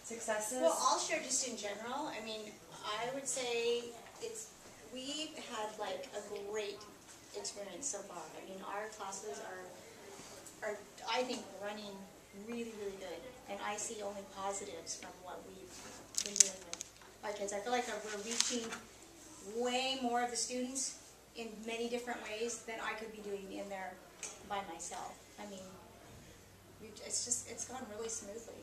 successes? Well, I'll share just in general. I mean, I would say we've had like a great experience so far. I mean, our classes are I think running really, really good, and I see only positives from what we've been doing with our kids. I feel like we're reaching way more of the students in many different ways than I could be doing in there by myself. I mean, it's gone really smoothly.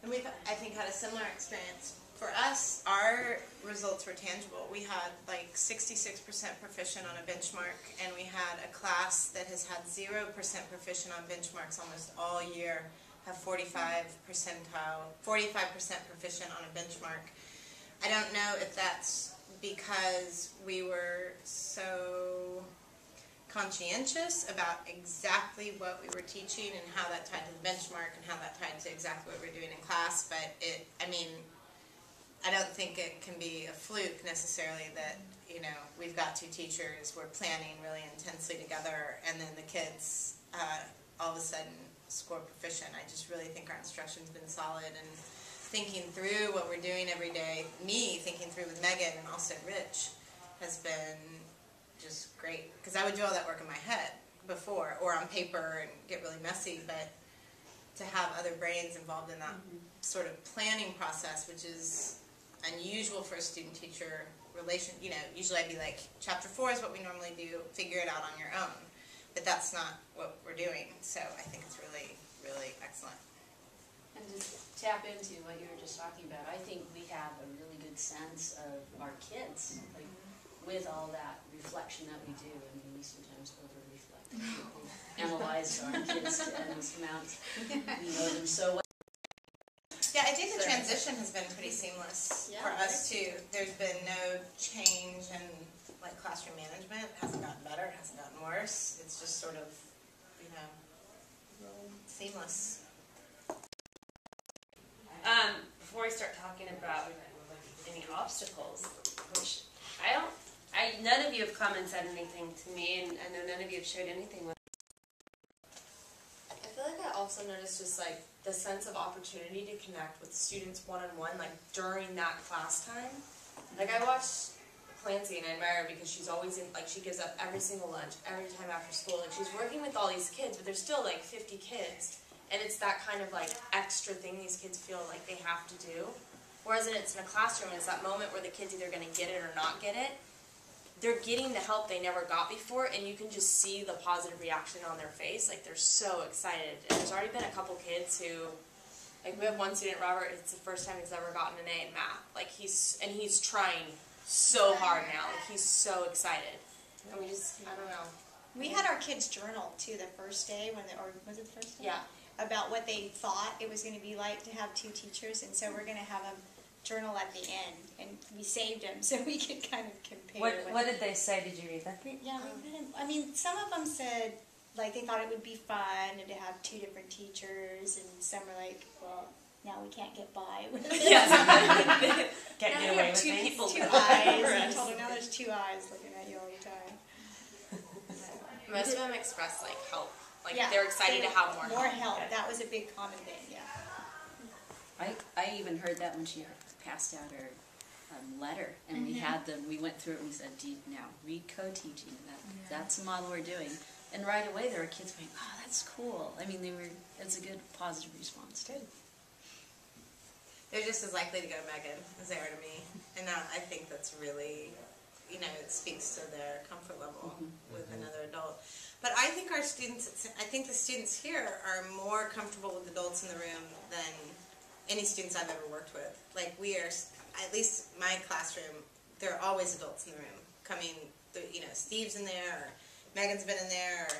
And we've, I think, had a similar experience. For us, our results were tangible. We had like 66% proficient on a benchmark, and we had a class that has had 0% proficient on benchmarks almost all year, have 45% proficient on a benchmark. I don't know if that's because we were so conscientious about exactly what we were teaching and how that tied to the benchmark and how that tied to exactly what we're doing in class, but I mean, I don't think it can be a fluke necessarily that, you know, we've got two teachers, we're planning really intensely together, and then the kids all of a sudden score proficient. I just really think our instruction's been solid, and thinking through what we're doing every day, me thinking through with Megan and also Rich, has been just great. Because I would do all that work in my head before, or on paper, and get really messy, but to have other brains involved in that sort of planning process, which is unusual for a student-teacher relation. You know, usually I'd be like, chapter 4 is what we normally do, figure it out on your own. But that's not what we're doing, so I think it's really, really excellent. And to tap into what you were just talking about, I think we have a really good sense of our kids, like with all that reflection that we do. I mean, we sometimes over-reflect. We analyze our kids to endless amounts. We know them so well. Yeah, I think the transition has been pretty seamless for us too. There's been no change in like classroom management. It hasn't gotten better, it hasn't gotten worse. It's just sort of, you know, seamless. Before we start talking about any obstacles, which none of you have come and said anything to me, and I know none of you have shared anything with me. I feel like I also noticed just like the sense of opportunity to connect with students one-on-one, like during that class time. Like I watched Clancy and I admire her because she's always in, like she gives up every single lunch, every time after school. Like she's working with all these kids, but there's still like 50 kids. And it's that kind of like extra thing these kids feel like they have to do. Whereas it's in a classroom, it's that moment where the kid's either going to get it or not get it. They're getting the help they never got before, and you can just see the positive reaction on their face. Like they're so excited. And there's already been a couple kids who, like we have one student, Robert, it's the first time he's ever gotten an A in math. Like he's trying so hard now. Like he's so excited. And we just, I don't know. We had our kids journal too the first day, or was it the first day? Yeah. About what they thought it was going to be like to have two teachers, and so we're going to have a journal at the end, and we saved them so we could kind of compare. What did they say? Did you read that? Yeah, we read them. I mean, some of them said like they thought it would be fun and to have two different teachers, and some were like, well, now we can't get by with it. Can't get away with two things. people. Two eyes. And I told her, now there's two eyes looking at you all the time. Most of them express like help. Like Yeah, they're excited to have more help. That was a big common thing, yeah. I even heard that when she passed out her letter, and we had them, we went through it and we said, now read co-teaching, that's the model we're doing. And right away there were kids going, oh, that's cool. I mean, it's a good positive response. Good. They're just as likely to go to Megan as they are to me. And I think that's really, you know, it speaks to their comfort level with another adult. But I think our students, I think the students here are more comfortable with adults in the room than any students I've ever worked with. Like we are, at least my classroom, there are always adults in the room coming, you know, Steve's in there, or Megan's been in there, or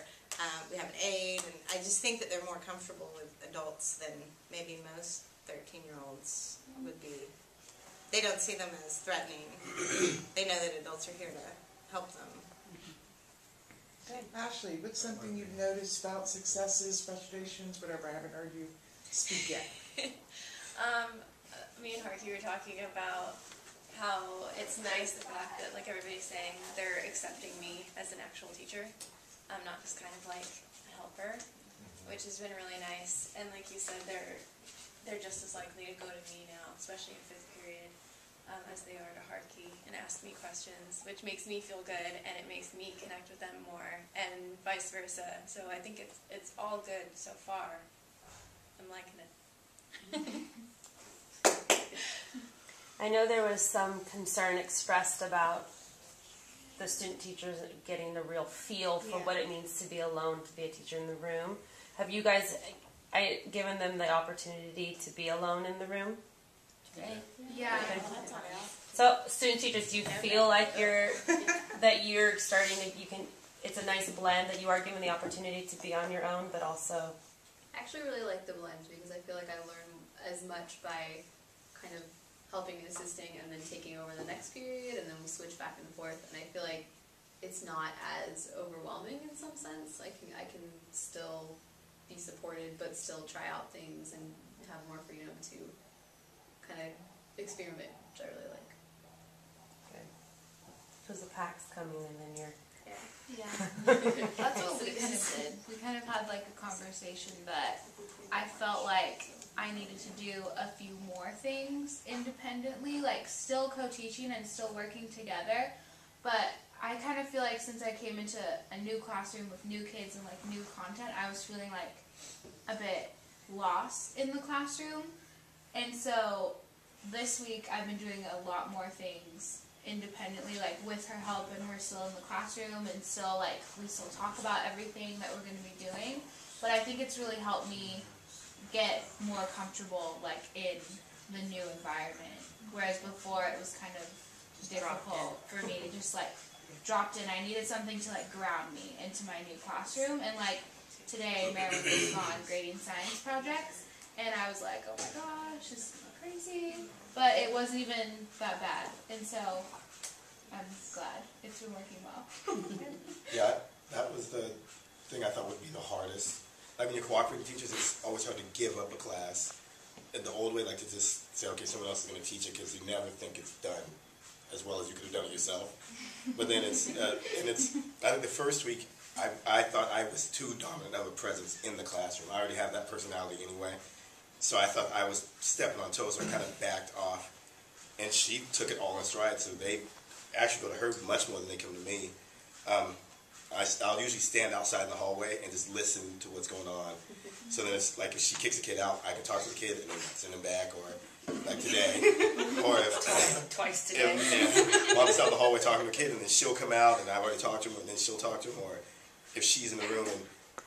we have an aide, and I just think that they're more comfortable with adults than maybe most 13-year-olds would be. They don't see them as threatening. They know that adults are here to help them. Ashley, what's something you've noticed about successes, frustrations, whatever? I haven't heard you speak yet. Me and Harky were talking about how it's nice the fact that, like everybody's saying, they're accepting me as an actual teacher. I'm not just kind of like a helper, which has been really nice. And like you said, they're they're just as likely to go to me now, especially in 5th period, as they are to Hardkey, and ask me questions, which makes me feel good, and it makes me connect with them more, and vice versa. So I think it's all good so far. I'm liking it. I know there was some concern expressed about the student teachers getting the real feel for what it means to be alone, to be a teacher in the room. Have you guys given them the opportunity to be alone in the room? Yeah. So, student teachers, do you feel like that you're starting to, it's a nice blend that you are given the opportunity to be on your own, but also... I actually really like the blend because I feel like I learn as much by kind of helping and assisting and then taking over the next period, and then we switch back and forth, and I feel like it's not as overwhelming in some sense. I can still be supported but still try out things and have more freedom to kind of experiment, which I really like. Good. Because the pack's coming and then you're... Yeah, that's what we kind of did. We kind of had like a conversation that I felt like I needed to do a few more things independently, like still co-teaching and still working together, but I kind of feel like since I came into a new classroom with new kids and like new content, I was feeling like a bit lost in the classroom, and so this week I've been doing a lot more things independently, like with her help and her still in the classroom, and still like we still talk about everything that we're going to be doing, but I think it's really helped me get more comfortable like in the new environment, whereas before it was kind of difficult for me to just like dropped in. I needed something to like ground me into my new classroom, and like today Marilyn was on grading science projects, and I was like, oh my gosh, this is crazy, but it wasn't even that bad, and so I'm glad it's been working well. Yeah, that was the thing I thought would be the hardest. Like when you're cooperating teachers, it's always hard to give up a class in the old way, like to just say, okay, someone else is going to teach it, because you never think it's done as well as you could have done it yourself. But then I think the first week, I thought I was too dominant of a presence in the classroom. I already have that personality anyway. So I thought I was stepping on toes, so I kind of backed off. And she took it all in stride, so they actually go to her much more than they come to me. I'll usually stand outside in the hallway and just listen to what's going on. So then it's like if she kicks a kid out, I can talk to the kid and then send him back, or like today. Or if twice today. Well, I'm just out in the hallway talking to a kid, and then she'll come out and I've already talked to him, and then she'll talk to him. Or if she's in the room and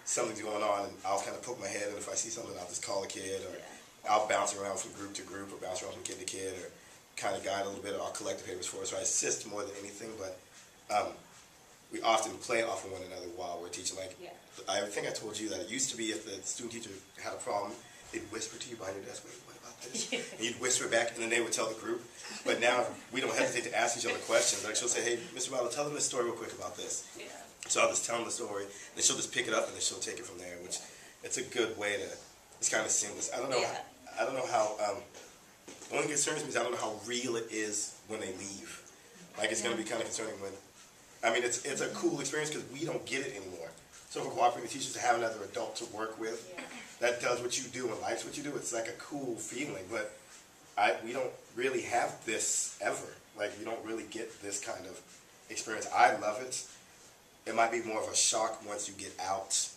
something's going on, and I'll kind of poke my head, and if I see something, I'll just call a kid, or I'll bounce around from group to group, or bounce around from kid to kid, or kind of guide a little bit, or I'll collect the papers for us. So I assist more than anything, but we often play off of one another while we're teaching. Like, I think I told you that it used to be if the student teacher had a problem, they'd whisper to you behind your desk, wait, what about this? And you'd whisper back, and then they would tell the group. But now we don't hesitate to ask each other questions. Like, she'll say, hey, Mr. Butler, tell them this story real quick about this. So I'll just tell them the story, then she'll just pick it up, and then she'll take it from there, which it's a good way to, it's kind of seamless. I don't know how, the only concerns me is I don't know how real it is when they leave. Like, it's going to be kind of concerning when, I mean, it's a cool experience because we don't get it anymore. So for cooperating teachers to have another adult to work with that does what you do and likes what you do, it's like a cool feeling. But we don't really have this ever. Like, you don't really get this kind of experience. I love it. It might be more of a shock once you get out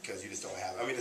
because you just don't have it. I mean,